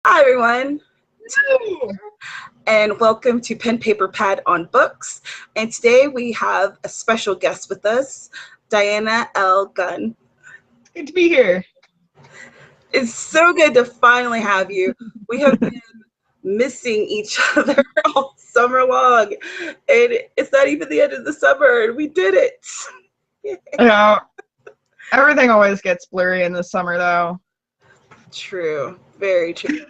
Hi, everyone, Woo! and welcome to PenPaperPad on Books. And today we have a special guest with us, Dianna L. Gunn. Good to be here. It's so good to finally have you. We have been missing each other all summer long, and it's not even the end of the summer, and we did it. You know, everything always gets blurry in the summer, though. True, very true.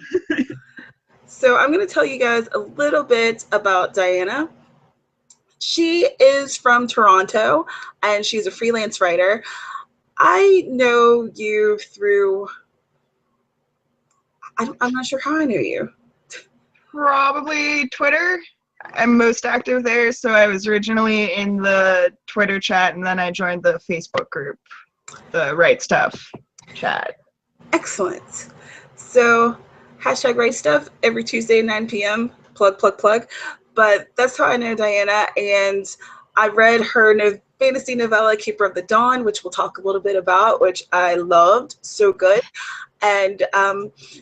So I'm going to tell you guys a little bit about Dianna. She is from Toronto, and she's a freelance writer. I know you through, I'm not sure how I knew you. Probably Twitter. I'm most active there, so I was originally in the Twitter chat, and then I joined the Facebook group, the Right Stuff chat. Excellent. So, hashtag Right Stuff every Tuesday at 9 p.m. Plug, plug, plug. But that's how I know Dianna, and I read her fantasy novella, Keeper of the Dawn, which we'll talk a little bit about, which I loved. So good. And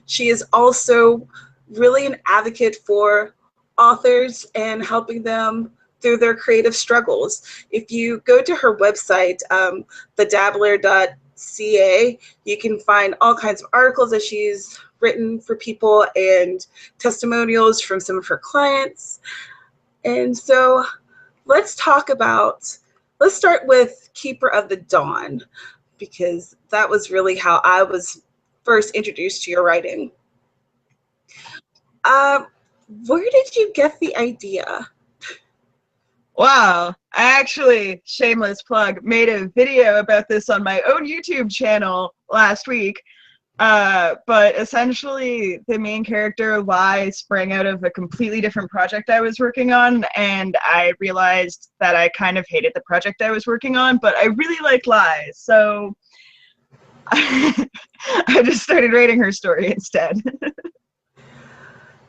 she is also really an advocate for authors and helping them through their creative struggles. If you go to her website, thedabbler.ca, you can find all kinds of articles that she's written for people and testimonials from some of her clients. And so let's start with Keeper of the Dawn, because that was really how I was first introduced to your writing. Where did you get the idea? Wow, I actually, shameless plug, made a video about this on my own YouTube channel last week. But essentially, the main character, Lai, sprang out of a completely different project I was working on, and I realized that I kind of hated the project I was working on, but I really liked Lai, so I just started writing her story instead.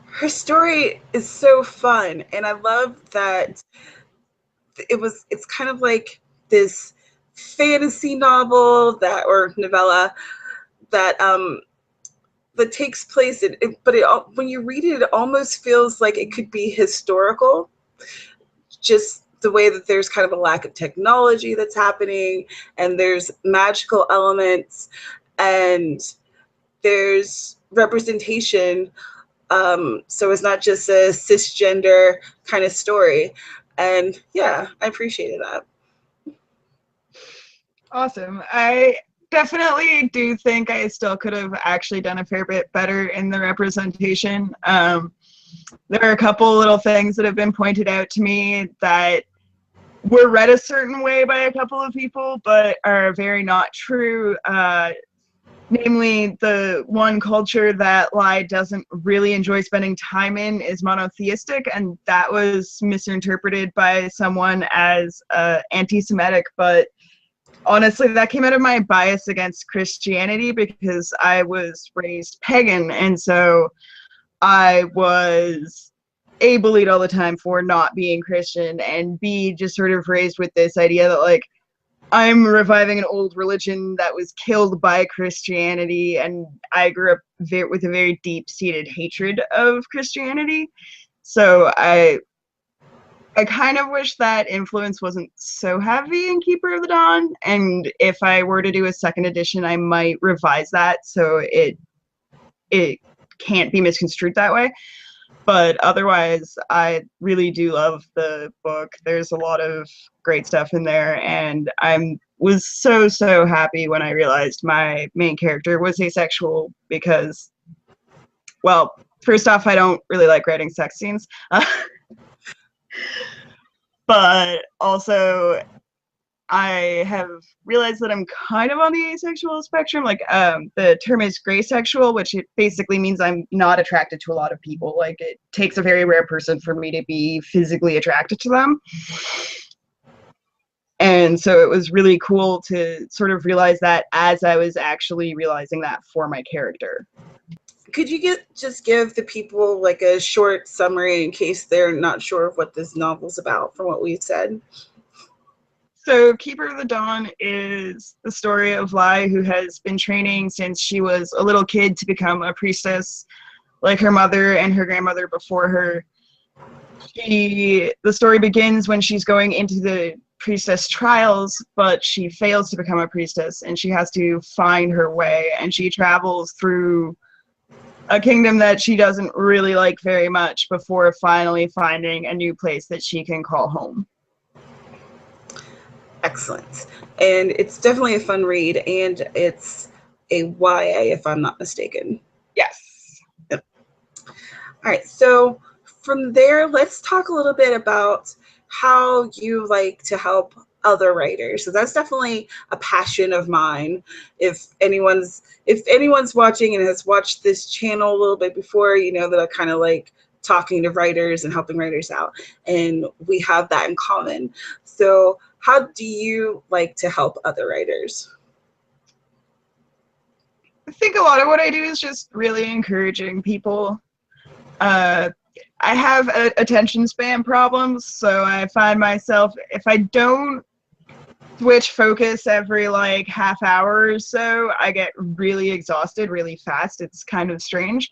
Her story is so fun, and I love that it's kind of like this fantasy novel or novella that takes place when you read it almost feels like it could be historical, just the way that there's kind of a lack of technology that's happening, and there's magical elements, and there's representation, so it's not just a cisgender kind of story. And yeah, I appreciated that. Awesome. I definitely do think I still could have actually done a fair bit better in the representation. There are a couple little things that have been pointed out to me that were read a certain way by a couple of people, but are very not true. Namely, the one culture that Lai doesn't really enjoy spending time in is monotheistic, and that was misinterpreted by someone as anti-Semitic, but honestly, that came out of my bias against Christianity because I was raised pagan, and so I was A, bullied all the time for not being Christian, and B, just sort of raised with this idea that, like, I'm reviving an old religion that was killed by Christianity, and I grew up with a very deep-seated hatred of Christianity. So I kind of wish that influence wasn't so heavy in Keeper of the Dawn, and if I were to do a second edition, I might revise that so it can't be misconstrued that way. But otherwise, I really do love the book. There's a lot of great stuff in there, and I was so happy when I realized my main character was asexual because, well, first off, I don't really like writing sex scenes. But also, I have realized that I'm kind of on the asexual spectrum. Like, the term is gray sexual, which it basically means I'm not attracted to a lot of people. Like, it takes a very rare person for me to be physically attracted to them. And so it was really cool to sort of realize that as I was actually realizing that for my character. Could you just give the people like a short summary in case they're not sure of what this novel's about from what we've said? So Keeper of the Dawn is the story of Lai, who has been training since she was a little kid to become a priestess. like her mother and her grandmother before her. The story begins when she's going into the priestess trials, but she fails to become a priestess, and she has to find her way, and she travels through a kingdom that she doesn't really like very much before finally finding a new place that she can call home. Excellent. And it's definitely a fun read, and it's a YA, if I'm not mistaken. Yes. Yep. All right, so from there, let's talk a little bit about how you like to help other writers. So that's definitely a passion of mine. If anyone's watching and has watched this channel a little bit before, you know that I kind of like talking to writers and helping writers out, and we have that in common. So how do you like to help other writers? I think a lot of what I do is just really encouraging people. I have attention span problems, so I find myself, if I don't switch focus every like half hour or so, I get really exhausted really fast. It's kind of strange.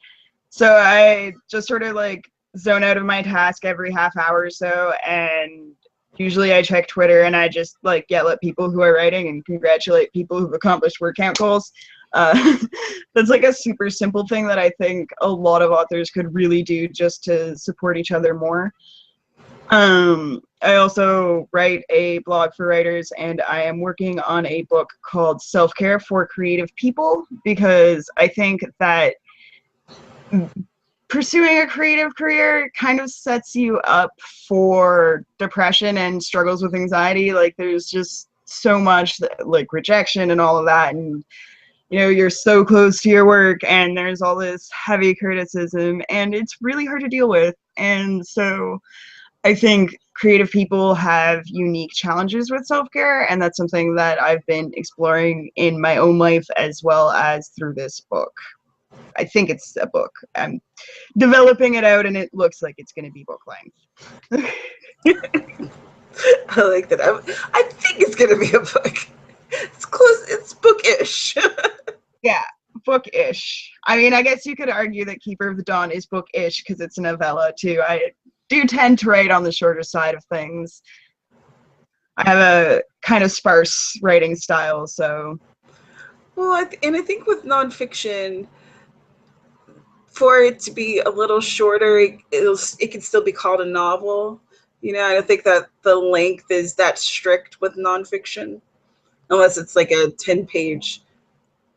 So I just sort of like zone out of my task every half hour or so, and usually I check Twitter and I just like yell at people who are writing and congratulate people who've accomplished word count goals. That's like a super simple thing that I think a lot of authors could really do just to support each other more. I also write a blog for writers, and I am working on a book called Selfcare for Creative People, because I think that pursuing a creative career kind of sets you up for depression and struggles with anxiety. Like there's just so much like rejection and all of that, and you know, you're so close to your work and there's all this heavy criticism and it's really hard to deal with. And so I think creative people have unique challenges with self-care, and that's something that I've been exploring in my own life as well as through this book. I think it's a book. I'm developing it out and it looks like it's going to be book length. I like that. I think it's going to be a book. It's close. It's bookish. Yeah, bookish. I mean, I guess you could argue that Keeper of the Dawn is bookish because it's a novella too. I do tend to write on the shorter side of things. I have a kind of sparse writing style, so. Well, and I think with nonfiction, for it to be a little shorter, it can still be called a novel. You know, I don't think that the length is that strict with nonfiction, unless it's like a 10-page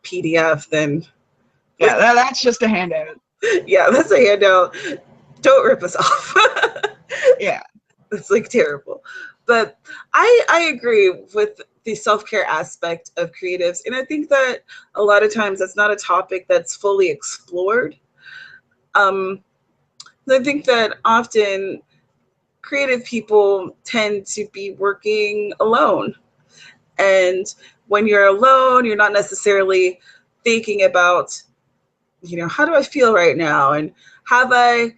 PDF. Then, Yeah, that's just a handout. Yeah, that's a handout. Don't rip us off. Yeah. It's like terrible. But I agree with the self-care aspect of creatives. And I think that a lot of times that's not a topic that's fully explored. I think that often creative people tend to be working alone. And when you're alone, you're not necessarily thinking about, you know, how do I feel right now? And have I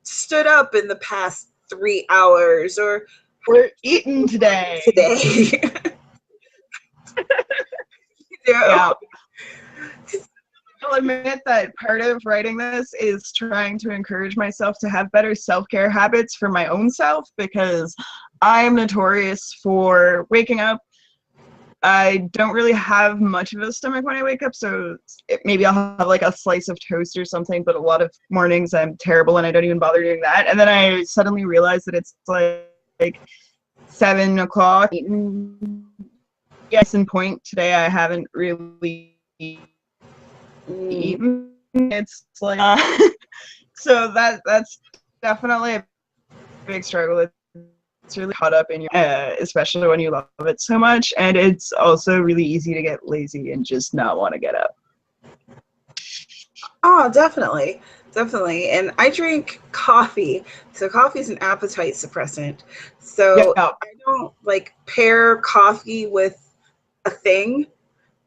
stood up in the past 3 hours, or we're eating today. You know? Yeah. I'll admit that part of writing this is trying to encourage myself to have better self-care habits for my own self, because I am notorious for waking up. I don't really have much of a stomach when I wake up, so maybe I'll have like a slice of toast or something, but a lot of mornings I'm terrible and I don't even bother doing that. And then I suddenly realize that it's like 7 o'clock. Yes, and point today I haven't really eaten. It's like so that's definitely a big struggle. It's really caught up in your especially when you love it so much, and it's also really easy to get lazy and just not want to get up. Oh, definitely. And I drink coffee. So coffee is an appetite suppressant. So Yeah. I don't like pair coffee with a thing,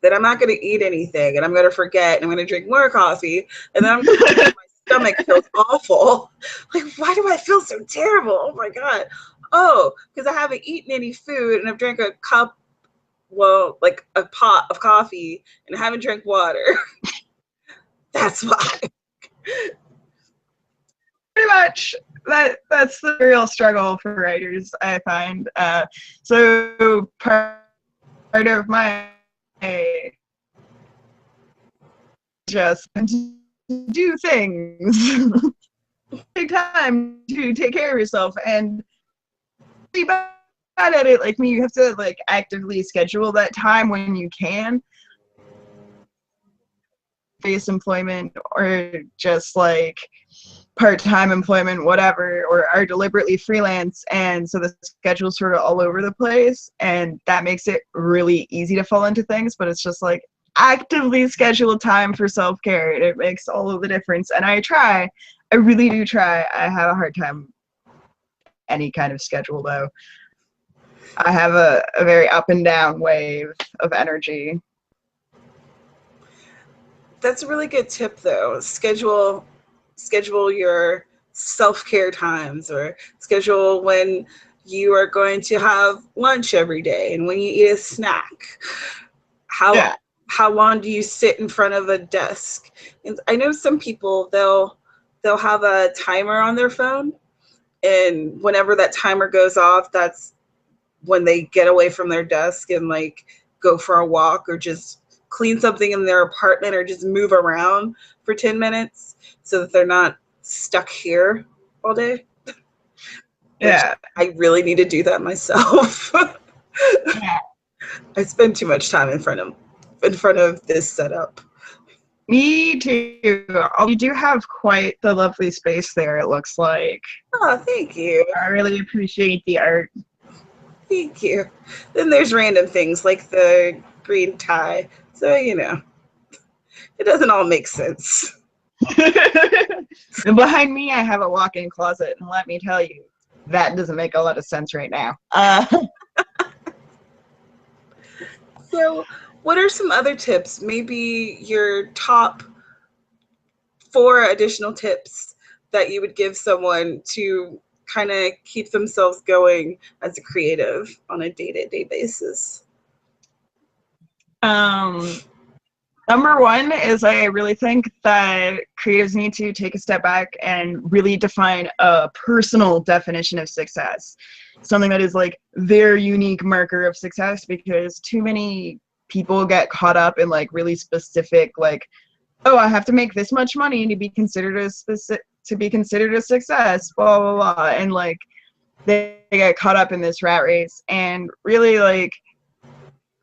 that I'm not going to eat anything and I'm going to forget and I'm going to drink more coffee, and then my stomach feels awful. Like, why do I feel so terrible? Oh my God. Oh, because I haven't eaten any food and I've drank a cup, well, like a pot of coffee, and I haven't drank water. That's why. Pretty much. That's the real struggle for writers, I find. So part of my just do things. Take time to take care of yourself, and be bad at it like me. You have to like actively schedule that time when you can. Face employment or just like part-time employment, whatever, or are deliberately freelance, and so the schedule's sort of all over the place, and that makes it really easy to fall into things. But it's just like actively schedule time for self-care, and it makes all of the difference. And I really do try. I have a hard time any kind of schedule though. I have a very up and down wave of energy. That's a really good tip, though. Schedule your self-care times, or schedule when you are going to have lunch every day and when you eat a snack. How Yeah. how long do you sit in front of a desk? And I know some people, they'll have a timer on their phone, and whenever that timer goes off, that's when they get away from their desk and like go for a walk or just clean something in their apartment or just move around for 10 minutes so that they're not stuck here all day, which Yeah. I really need to do that myself. Yeah. I spend too much time in front of this setup. Me too. Oh, you do have quite the lovely space there, it looks like. Oh, thank you. I really appreciate the art. Thank you. Then there's random things like the green tie. So, it doesn't all make sense. And behind me, I have a walk-in closet, and let me tell you, that doesn't make a lot of sense right now. So, what are some other tips? Maybe your top 4 additional tips that you would give someone to kind of keep themselves going as a creative on a day-to-day basis? Um, Number one is I really think that creatives need to take a step back and really define a personal definition of success. Something that is like their unique marker of success, because too many people get caught up in like really specific, like, oh, I have to make this much money to be considered a success, blah blah blah. And like they get caught up in this rat race. And really, like,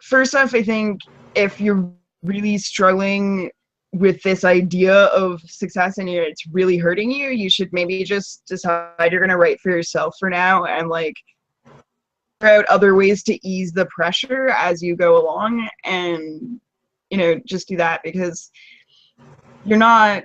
first off, I think if you're really struggling with this idea of success and it's really hurting you, you should maybe just decide you're going to write for yourself for now, and like figure out other ways to ease the pressure as you go along, and just do that, because you're not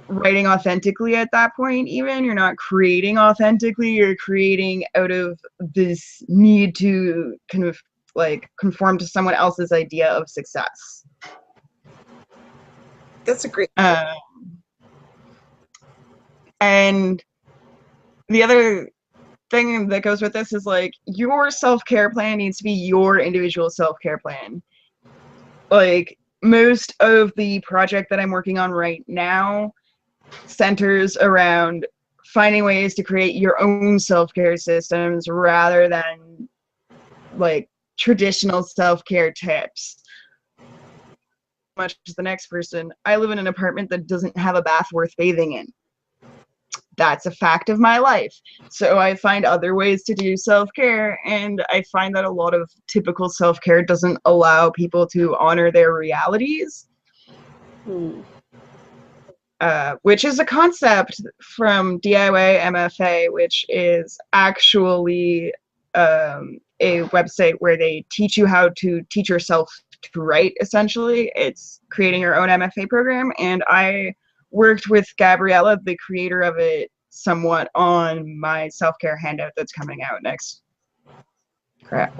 writing authentically at that point. Even you're not creating authentically, you're creating out of this need to kind of like conform to someone else's idea of success. That's a great. And the other thing that goes with this is like your self-care plan needs to be your individual self-care plan. Like most of the project that I'm working on right now centers around finding ways to create your own self-care systems rather than like traditional self-care tips. Much as the next person, I live in an apartment that doesn't have a bath worth bathing in. That's a fact of my life. So I find other ways to do self-care, and I find that a lot of typical self-care doesn't allow people to honor their realities. Which is a concept from DIY MFA, which is actually a website where they teach you how to teach yourself to write, essentially. It's creating your own MFA program, and I worked with Gabriella, the creator of it, somewhat on my self-care handout that's coming out next. Crap.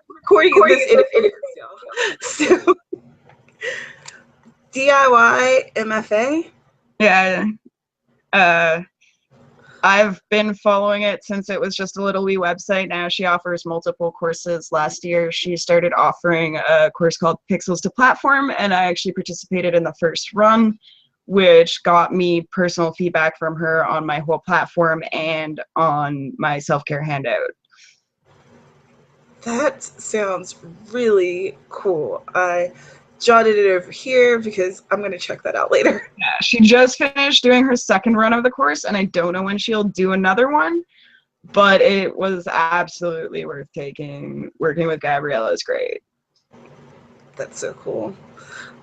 Recording this so, DIY MFA? Yeah. I've been following it since it was just a little wee website. Now she offers multiple courses. Last year, she started offering a course called Pixels to Platform, and I actually participated in the first run, which got me personal feedback from her on my whole platform and on my self-care handout. That sounds really cool. I jotted it over here because I'm going to check that out later. Yeah, she just finished doing her second run of the course, and I don't know when she'll do another one, but it was absolutely worth taking. Working with Gabriella is great. That's so cool.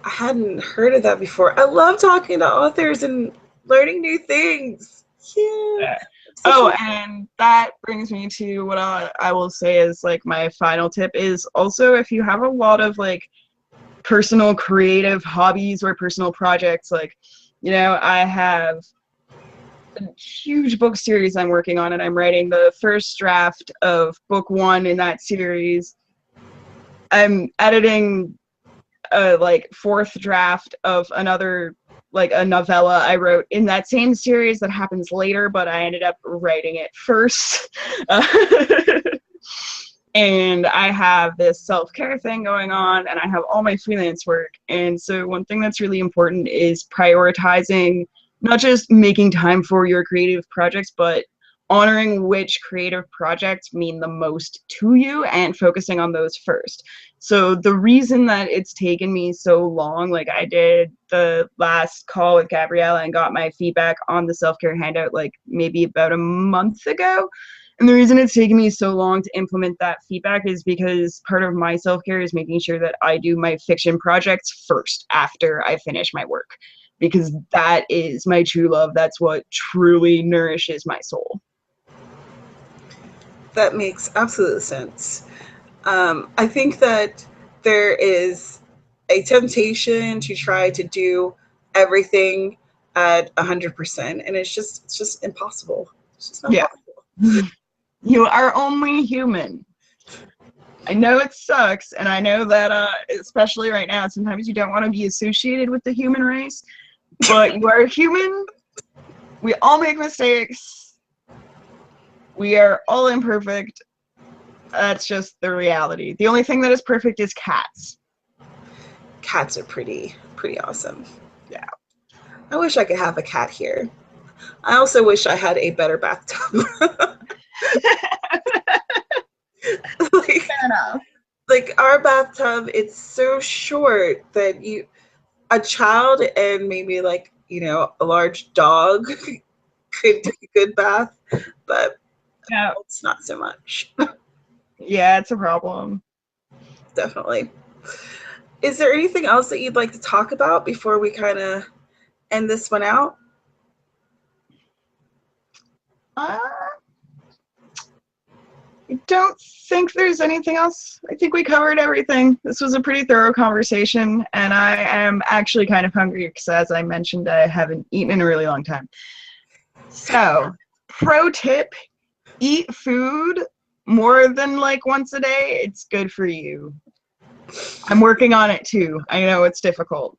I hadn't heard of that before. I love talking to authors and learning new things. Yeah. Oh, and that brings me to what I will say is like my final tip is also if you have a lot of like personal creative hobbies or personal projects, like, you know, I have a huge book series I'm working on, and I'm writing the first draft of book 1 in that series. I'm editing a like 4th draft of another, like a novella I wrote in that same series that happens later, but I ended up writing it first. And I have this self-care thing going on, and I have all my freelance work. And so one thing that's really important is prioritizing, not just making time for your creative projects, but honoring which creative projects mean the most to you and focusing on those first. So the reason that it's taken me so long, like I did the last call with Gabriella and got my feedback on the self-care handout like maybe about a month ago. And the reason it's taken me so long to implement that feedback is because part of my self-care is making sure that I do my fiction projects first after I finish my work, because that is my true love. That's what truly nourishes my soul. That makes absolute sense. I think that there is a temptation to try to do everything at 100%, and it's just impossible. It's just not Yeah. possible. You are only human. I know it sucks, and I know that especially right now, sometimes you don't want to be associated with the human race, but you are human. We all make mistakes. We are all imperfect. That's just the reality. The only thing that is perfect is cats. Cats are pretty awesome. Yeah. I wish I could have a cat here. I also wish I had a better bathtub. like, Fair enough. like our bathtub, it's so short that a child and maybe like, a large dog could take a good bath, but Yeah. it's not so much. Yeah, it's a problem. Definitely. Is there anything else that you'd like to talk about before we kind of end this one out? Uh, I don't think there's anything else. I think we covered everything. This was a pretty thorough conversation, and I am actually kind of hungry because, as I mentioned, I haven't eaten in a really long time. So, pro tip, eat food more than like once a day. It's good for you. I'm working on it too. I know it's difficult.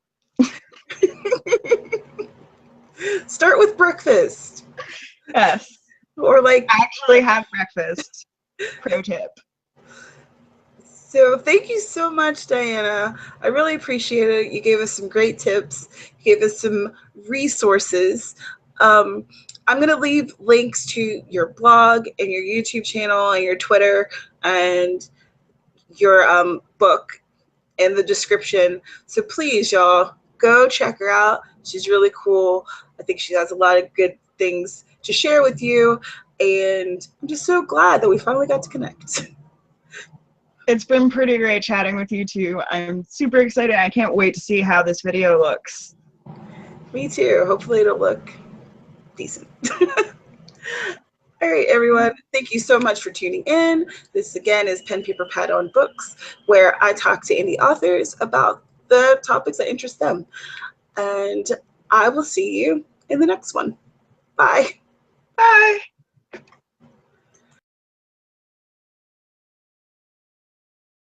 Start with breakfast. Yes. Or like actually have breakfast. Pro tip. So thank you so much, Dianna. I really appreciate it. You gave us some great tips. You gave us some resources. I'm going to leave links to your blog and your YouTube channel and your Twitter and your book in the description. So please, y'all, go check her out. She's really cool. I think she has a lot of good things to share with you. And I'm just so glad that we finally got to connect. It's been pretty great chatting with you too. I'm super excited. I can't wait to see how this video looks. Me too. Hopefully it'll look decent. All right, everyone. Thank you so much for tuning in. This again is Pen Paper Pad on Books, where I talk to indie authors about the topics that interest them. And I will see you in the next one. Bye. Bye.